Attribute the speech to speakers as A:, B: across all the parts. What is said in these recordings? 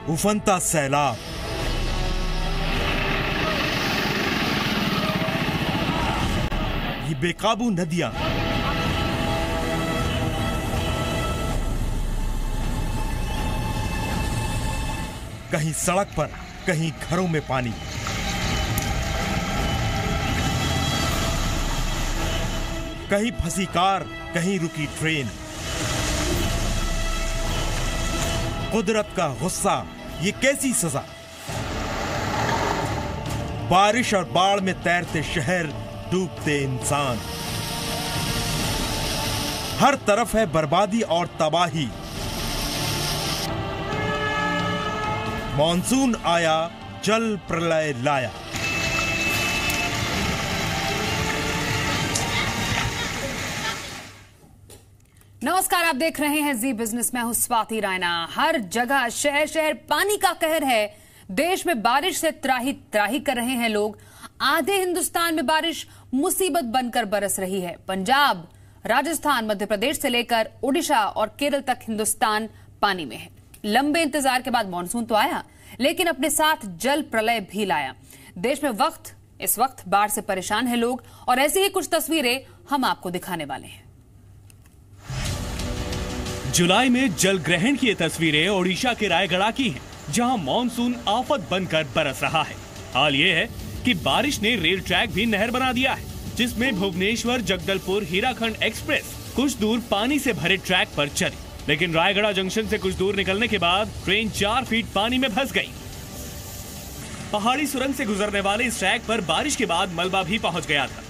A: उफनता सैलाब, ये बेकाबू नदियां, कहीं सड़क पर, कहीं घरों में पानी। कहीं फंसी कार, कहीं रुकी ट्रेन। कुदरत का गुस्सा, ये कैसी सजा। बारिश और बाढ़ में तैरते शहर, डूबते इंसान। हर तरफ है बर्बादी और तबाही। मॉनसून आया, जल प्रलय लाया।
B: नमस्कार, आप देख रहे हैं जी बिजनेस में। हूं स्वाति रायना। हर जगह शहर शहर पानी का कहर है। देश में बारिश से त्राही त्राही कर रहे हैं लोग। आधे हिंदुस्तान में बारिश मुसीबत बनकर बरस रही है। पंजाब, राजस्थान, मध्य प्रदेश से लेकर ओडिशा और केरल तक हिंदुस्तान पानी में है। लंबे इंतजार के बाद मानसून तो आया, लेकिन अपने साथ जल प्रलय भी लाया। देश में इस वक्त बाढ़ से परेशान है लोग, और ऐसी ही कुछ तस्वीरें हम आपको दिखाने वाले हैं।
C: जुलाई में जल ग्रहण की ये तस्वीरें ओडिशा के रायगढ़ की हैं, जहां मानसून आफत बनकर बरस रहा है। हाल ये है कि बारिश ने रेल ट्रैक भी नहर बना दिया है, जिसमें भुवनेश्वर जगदलपुर हीराखंड एक्सप्रेस कुछ दूर पानी से भरे ट्रैक पर चली, लेकिन रायगढ़ जंक्शन से कुछ दूर निकलने के बाद ट्रेन 4 फीट पानी में फंस गई। पहाड़ी सुरंग से गुजरने वाले इस ट्रैक पर बारिश के बाद मलबा भी पहुंच गया था।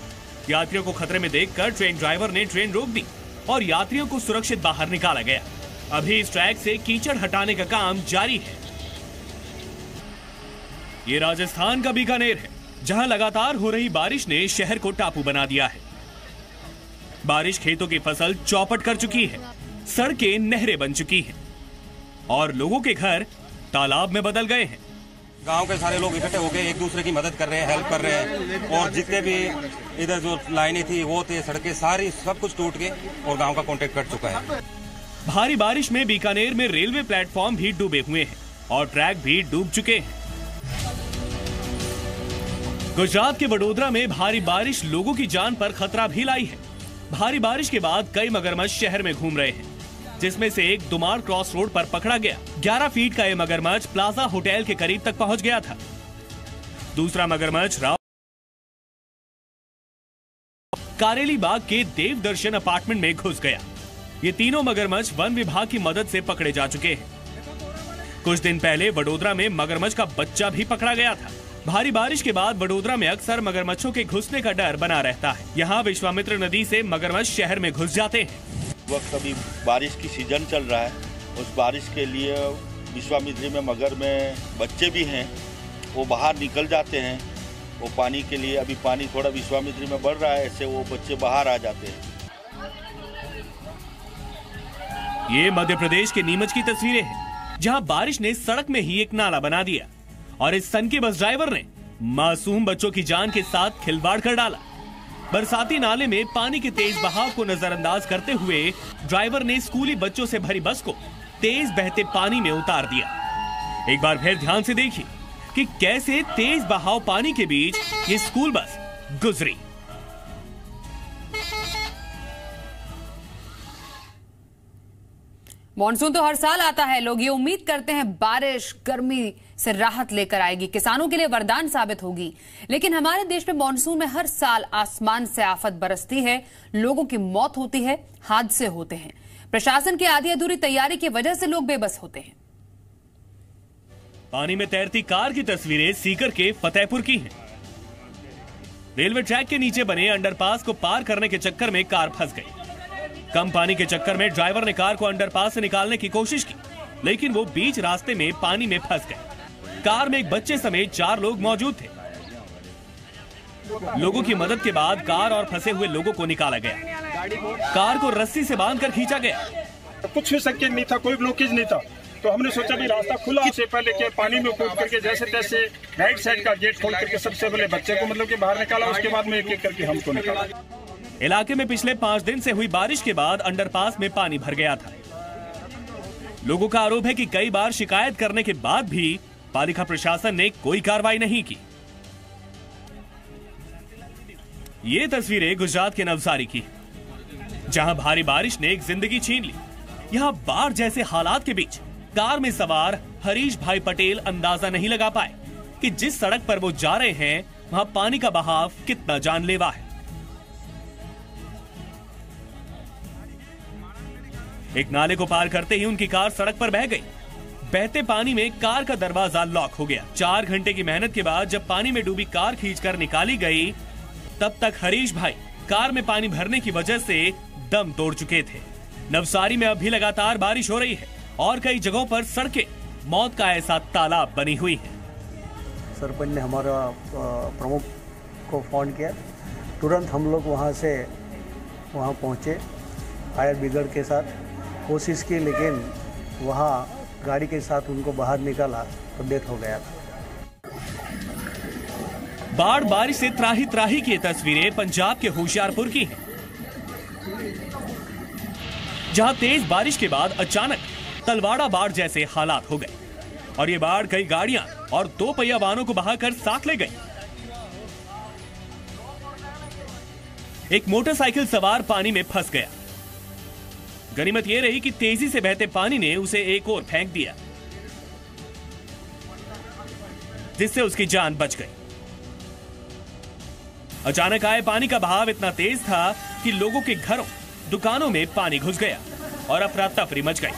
C: यात्रियों को खतरे में देखकर ट्रेन ड्राइवर ने ट्रेन रोक दी और यात्रियों को सुरक्षित बाहर निकाला गया। अभी इस ट्रैक से कीचड़ हटाने का काम जारी है। ये राजस्थान का बीकानेर है, जहां लगातार हो रही बारिश ने शहर को टापू बना दिया है। बारिश खेतों की फसल चौपट कर चुकी है, सड़कें नहरें बन चुकी हैं और लोगों के घर तालाब में बदल गए हैं।
D: गांव के सारे लोग इकट्ठे होकर एक दूसरे की मदद कर रहे हैं, हेल्प कर रहे हैं, और जितने भी इधर जो लाइनें थी वो थे, सड़कें सारी सब कुछ टूट के और गांव का कांटेक्ट कट चुका है।
C: भारी बारिश में बीकानेर में रेलवे प्लेटफॉर्म भी डूबे हुए हैं और ट्रैक भी डूब चुके हैं। गुजरात के वडोदरा में भारी बारिश लोगों की जान पर खतरा भी लाई है। भारी बारिश के बाद कई मगरमच्छ शहर में घूम रहे हैं, जिसमें से एक दुमार क्रॉस रोड पर पकड़ा गया। 11 फीट का यह मगरमच्छ प्लाजा होटल के करीब तक पहुंच गया था। दूसरा मगरमच्छ कारेली बाग के देवदर्शन अपार्टमेंट में घुस गया। ये तीनों मगरमच्छ वन विभाग की मदद से पकड़े जा चुके हैं। कुछ दिन पहले वडोदरा में मगरमच्छ का बच्चा भी पकड़ा गया था। भारी बारिश के बाद वडोदरा में अक्सर मगरमच्छों के घुसने का डर बना रहता है। यहाँ विश्वामित्र नदी से मगरमच्छ शहर में घुस जाते हैं।
E: वक्त अभी बारिश की सीजन चल रहा है। उस बारिश के लिए विश्वामित्री में मगर में बच्चे भी हैं, वो बाहर निकल जाते हैं। वो पानी के लिए अभी पानी थोड़ा विश्वामित्री में बढ़ रहा है, ऐसे वो बच्चे बाहर आ जाते हैं।
C: ये मध्य प्रदेश के नीमच की तस्वीरें हैं, जहां बारिश ने सड़क में ही एक नाला बना दिया और इस सनकी बस ड्राइवर ने मासूम बच्चों की जान के साथ खिलवाड़ कर डाला। बरसाती नाले में पानी के तेज बहाव को नजरअंदाज करते हुए ड्राइवर ने स्कूली बच्चों से भरी बस को तेज बहते पानी में उतार दिया। एक बार फिर ध्यान से देखिए कि कैसे तेज बहाव पानी के बीच ये स्कूल बस गुजरी।
B: मॉनसून तो हर साल आता है। लोग ये उम्मीद करते हैं बारिश गर्मी से राहत लेकर आएगी, किसानों के लिए वरदान साबित होगी। लेकिन हमारे देश में मॉनसून में हर साल आसमान से आफत बरसती है, लोगों की मौत होती है, हादसे होते हैं। प्रशासन की आधी अधूरी तैयारी की वजह से लोग बेबस होते हैं।
C: पानी में तैरती कार की तस्वीरें सीकर के फतेहपुर की हैं। रेलवे ट्रैक के नीचे बने अंडरपास को पार करने के चक्कर में कार फंस गई। कम पानी के चक्कर में ड्राइवर ने कार को अंडरपास से निकालने की कोशिश की, लेकिन वो बीच रास्ते में पानी में फंस गए। कार में एक बच्चे समेत 4 लोग मौजूद थे। लोगों की मदद के बाद कार और फंसे हुए लोगों को निकाला गया। कार को रस्सी से बांधकर खींचा गया।
F: कुछ भी संकेत नहीं था, कोई ब्लॉकेज नहीं था, तो हमने सोचा भी रास्ता खुला से पहले के पानी में कूद करके जैसे तैसे राइट साइड का गेट खोल करके सबसे पहले बच्चे को मतलब कि बाहर निकाला, उसके बाद में एक एक करके हमको निकाला।
C: इलाके में पिछले 5 दिन से हुई बारिश के बाद अंडरपास में पानी भर गया था। लोगों का आरोप है कि कई बार शिकायत करने के बाद भी पालिका प्रशासन ने कोई कार्रवाई नहीं की। ये तस्वीरें गुजरात के नवसारी की, जहां भारी बारिश ने एक जिंदगी छीन ली। यहां बाढ़ जैसे हालात के बीच कार में सवार हरीश भाई पटेल अंदाजा नहीं लगा पाए कि जिस सड़क पर वो जा रहे हैं वहां पानी का बहाव कितना जानलेवा है। एक नाले को पार करते ही उनकी कार सड़क पर बह गई। बहते पानी में कार का दरवाजा लॉक हो गया। 4 घंटे की मेहनत के बाद जब पानी में डूबी कार खींचकर निकाली गई, तब तक हरीश भाई कार में पानी भरने की वजह से दम तोड़ चुके थे। नवसारी में अब भी लगातार बारिश हो रही है और कई जगहों पर सड़कें मौत का ऐसा तालाब बनी हुई है।
G: सरपंच ने हमारा प्रमुख को फोन किया, तुरंत हम लोग वहाँ पहुँचे फायर ब्रिगेड के साथ, कोशिश की, लेकिन वहाँ गाड़ी के साथ उनको बाहर निकाला तो डेथ हो गया था।
C: बाढ़ बारिश से त्राही त्राही की तस्वीरें पंजाब के होशियारपुर की हैं, जहां तेज बारिश के बाद अचानक तलवाड़ा बाढ़ जैसे हालात हो गए और ये बाढ़ कई गाड़ियां और 2 पहिया वाहनों को बहाकर साथ ले गई। एक मोटरसाइकिल सवार पानी में फंस गया। गनीमत यह रही कि तेजी से बहते पानी ने उसे एक ओर फेंक दिया, जिससे उसकी जान बच गई। अचानक आए पानी का बहाव इतना तेज था कि लोगों के घरों, दुकानों में पानी घुस गया और अफरा तफरी मच गई।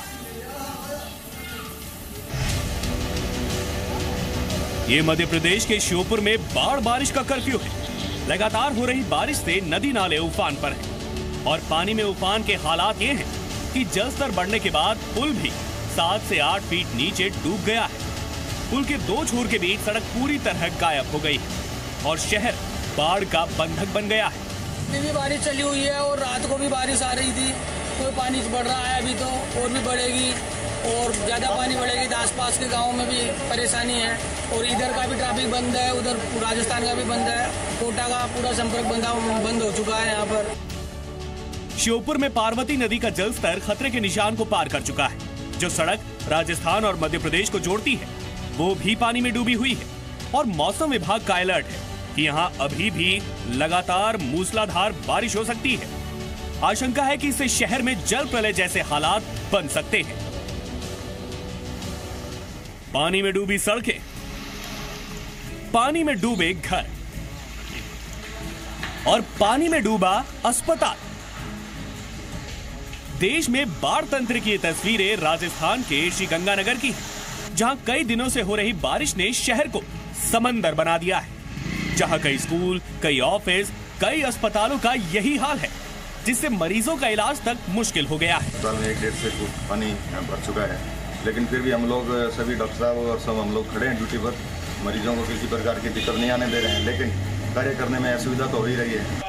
C: ये मध्य प्रदेश के श्योपुर में बाढ़ बारिश का कर्फ्यू है। लगातार हो रही बारिश से नदी नाले उफान पर हैं और पानी में उफान के हालात ये हैं कि जलस्तर बढ़ने के बाद पुल भी 7 से 8 फीट नीचे डूब गया है। पुल के 2 छोर के बीच सड़क पूरी तरह गायब हो गई है और शहर बाढ़ का बंधक बन गया है।
H: अभी भी बारिश चली हुई है और रात को भी बारिश आ रही थी, तो पानी बढ़ रहा है अभी तो और भी बढ़ेगी और ज़्यादा पानी बढ़ेगी तो आसपास के गाँव में भी परेशानी है और इधर का भी ट्रैफिक बंद है, उधर राजस्थान का भी बंद है, कोटा का पूरा संपर्क बंद हो चुका है। यहाँ पर
C: श्योपुर में पार्वती नदी का जलस्तर खतरे के निशान को पार कर चुका है। जो सड़क राजस्थान और मध्य प्रदेश को जोड़ती है वो भी पानी में डूबी हुई है और मौसम विभाग का अलर्ट है कि यहाँ अभी भी लगातार मूसलाधार बारिश हो सकती है। आशंका है कि इससे शहर में जल प्रलय जैसे हालात बन सकते हैं। पानी में डूबी सड़कें, पानी में डूबे घर और पानी में डूबा अस्पताल। देश में बाढ़ तंत्र की तस्वीरें राजस्थान के श्रीगंगानगर की हैं, जहां कई दिनों से हो रही बारिश ने शहर को समंदर बना दिया है, जहां कई स्कूल, कई ऑफिस, कई अस्पतालों का यही हाल है, जिससे मरीजों का इलाज तक मुश्किल हो गया है।
I: 1-1.5 से फुट पानी भर चुका है, लेकिन फिर भी हम लोग सभी डॉक्टर साहब और सब हम लोग खड़े हैं ड्यूटी पर। मरीजों को किसी प्रकार की दिक्कत नहीं आने दे रहे हैं, लेकिन कार्य करने में असुविधा तो हो ही रही है।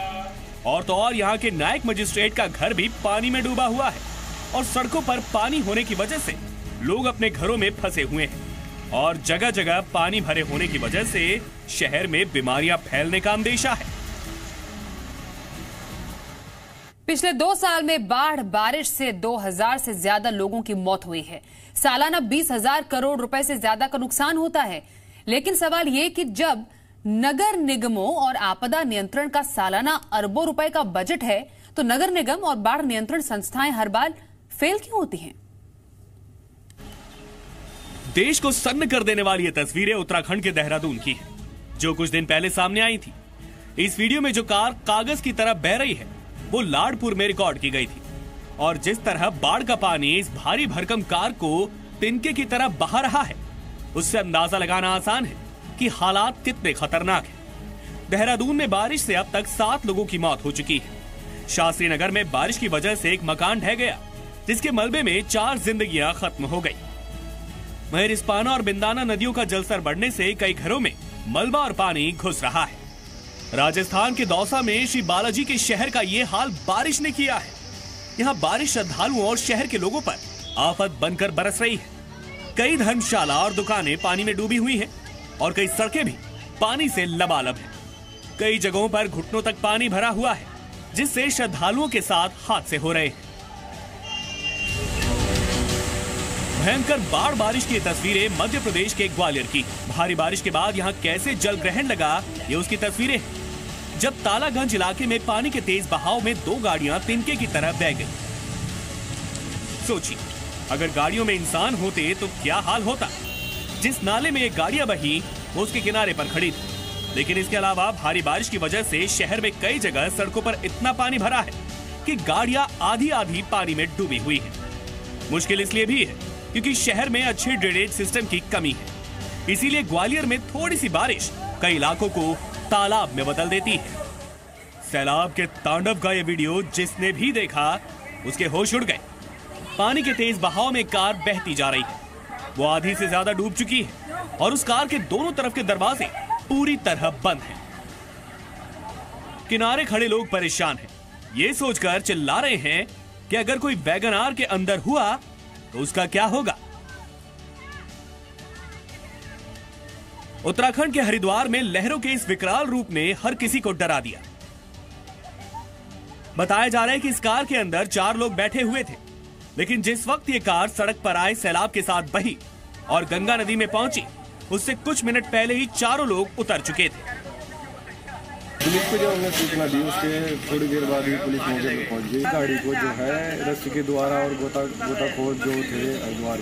C: और तो और यहाँ के नायक मजिस्ट्रेट का घर भी पानी में डूबा हुआ है और सड़कों पर पानी होने की वजह से लोग अपने घरों में फंसे हुए हैं और जगह जगह पानी भरे होने की वजह से शहर में बीमारियां फैलने का अंदेशा है।
B: पिछले 2 साल में बाढ़ बारिश से 2000 से ज्यादा लोगों की मौत हुई है। सालाना 20,000 करोड़ रुपए से ज्यादा का नुकसान होता है। लेकिन सवाल ये कि जब नगर निगमों और आपदा नियंत्रण का सालाना अरबों रुपए का बजट है, तो नगर निगम और बाढ़ नियंत्रण संस्थाएं हर बार फेल क्यों होती हैं?
C: देश को सन्न कर देने वाली ये तस्वीरें उत्तराखंड के देहरादून की हैं, जो कुछ दिन पहले सामने आई थी। इस वीडियो में जो कार कागज की तरह बह रही है वो लाडपुर में रिकॉर्ड की गई थी और जिस तरह बाढ़ का पानी इस भारी भरकम कार को तिनके की तरह बहा रहा है, उससे अंदाजा लगाना आसान है कि हालात कितने खतरनाक हैं। देहरादून में बारिश से अब तक 7 लोगों की मौत हो चुकी है। शास्त्री नगर में बारिश की वजह से एक मकान ढह गया, जिसके मलबे में 4 जिंदगियां खत्म हो गई। वहीं रिस्पाना और बिंदाना नदियों का जलस्तर बढ़ने से कई घरों में मलबा और पानी घुस रहा है। राजस्थान के दौसा में श्री बालाजी के शहर का ये हाल बारिश ने किया है। यहाँ बारिश श्रद्धालुओं और शहर के लोगों पर आफत बनकर बरस रही है। कई धर्मशाला और दुकानें पानी में डूबी हुई हैं और कई सड़कें भी पानी से लबालब हैं। कई जगहों पर घुटनों तक पानी भरा हुआ है, जिससे श्रद्धालुओं के साथ हादसे हो रहे हैं। भयंकर बाढ़ बारिश की तस्वीरें मध्य प्रदेश के ग्वालियर की। भारी बारिश के बाद यहाँ कैसे जल ग्रहण लगा, ये उसकी तस्वीरें हैं। जब तालागंज इलाके में पानी के तेज बहाव में 2 गाड़ियां तिनके की तरह बह गई। सोचिए, अगर गाड़ियों में इंसान होते तो क्या हाल होता। जिस नाले में ये गाड़ियां बही वो उसके किनारे पर खड़ी थी, लेकिन इसके अलावा भारी बारिश की वजह से शहर में कई जगह सड़कों पर इतना पानी भरा है कि गाड़ियां आधी आधी पानी में डूबी हुई हैं। मुश्किल इसलिए भी है क्योंकि शहर में अच्छे ड्रेनेज सिस्टम की कमी है। इसीलिए ग्वालियर में थोड़ी सी बारिश कई इलाकों को तालाब में बदल देती है। सैलाब के तांडव का ये वीडियो जिसने भी देखा उसके होश उड़ गए। पानी के तेज बहाव में कार बहती जा रही है। वो आधी से ज्यादा डूब चुकी है और उस कार के दोनों तरफ के दरवाजे पूरी तरह बंद हैं। किनारे खड़े लोग परेशान हैं। ये सोचकर चिल्ला रहे हैं कि अगर कोई वैगन आर के अंदर हुआ तो उसका क्या होगा। उत्तराखंड के हरिद्वार में लहरों के इस विकराल रूप ने हर किसी को डरा दिया। बताया जा रहा है कि इस कार के अंदर 4 लोग बैठे हुए थे, लेकिन जिस वक्त ये कार सड़क पर आए सैलाब के साथ बही और गंगा नदी में पहुंची, उससे कुछ मिनट पहले ही चारों लोग उतर चुके थे।
J: पुलिस को जब हमने सूचना दी उसके थोड़ी देर बाद ही पुलिस मौके पर पहुंच गई। गाड़ी को जो है रस्सी के द्वारा और गोताखोर जो थे हरिद्वार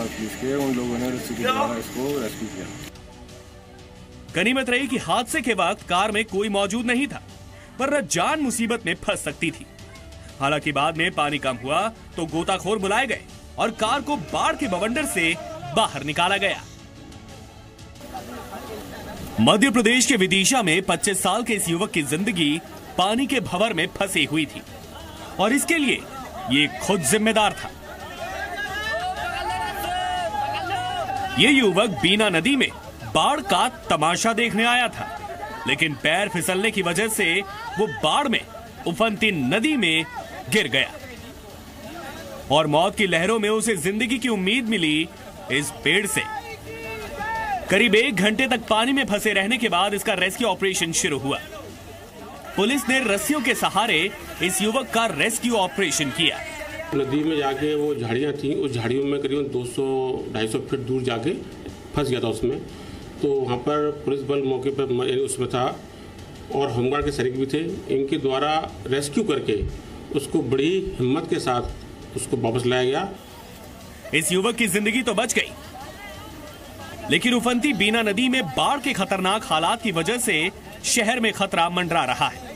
J: पुलिस के, उन लोगों ने रस्सी के द्वारा इसको रेस्क्यू किया।
C: गनीमत रही कि हादसे के वक्त कार में कोई मौजूद नहीं था, वरना जान मुसीबत में फंस सकती थी। हालांकि बाद में पानी कम हुआ तो गोताखोर बुलाए गए और कार को बाढ़ के बवंडर से बाहर निकाला गया। मध्य प्रदेश के विदिशा में 25 साल के इस युवक की जिंदगी पानी के भंवर में फंसी हुई थी और इसके लिए ये खुद जिम्मेदार था। ये युवक बीना नदी में बाढ़ का तमाशा देखने आया था, लेकिन पैर फिसलने की वजह से वो बाढ़ में उफनती नदी में गिर गया और मौत की लहरों में उसे जिंदगी की उम्मीद मिली इस पेड़ से। करीब 1 घंटे तक पानी में फंसे रहने के बाद इसका रेस्क्यू ऑपरेशन शुरू हुआ। पुलिस ने रस्सियों के सहारे इस युवक का रेस्क्यू ऑपरेशन किया।
K: नदी में जाके वो झाड़ियाँ थी, उस झाड़ियों में करीब 200-250 फीट दूर जाके फंस गया था उसमें। तो वहाँ पर पुलिस बल मौके पर उसमें था और होमगार्ड के सैनिक भी थे। इनके द्वारा रेस्क्यू करके उसको बड़ी हिम्मत के साथ उसको वापस लाया गया।
C: इस युवक की जिंदगी तो बच गई, लेकिन उफनती बीना नदी में बाढ़ के खतरनाक हालात की वजह से शहर में खतरा मंडरा रहा है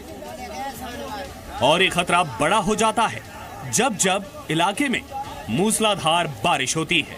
C: और ये खतरा बड़ा हो जाता है जब जब इलाके में मूसलाधार बारिश होती है।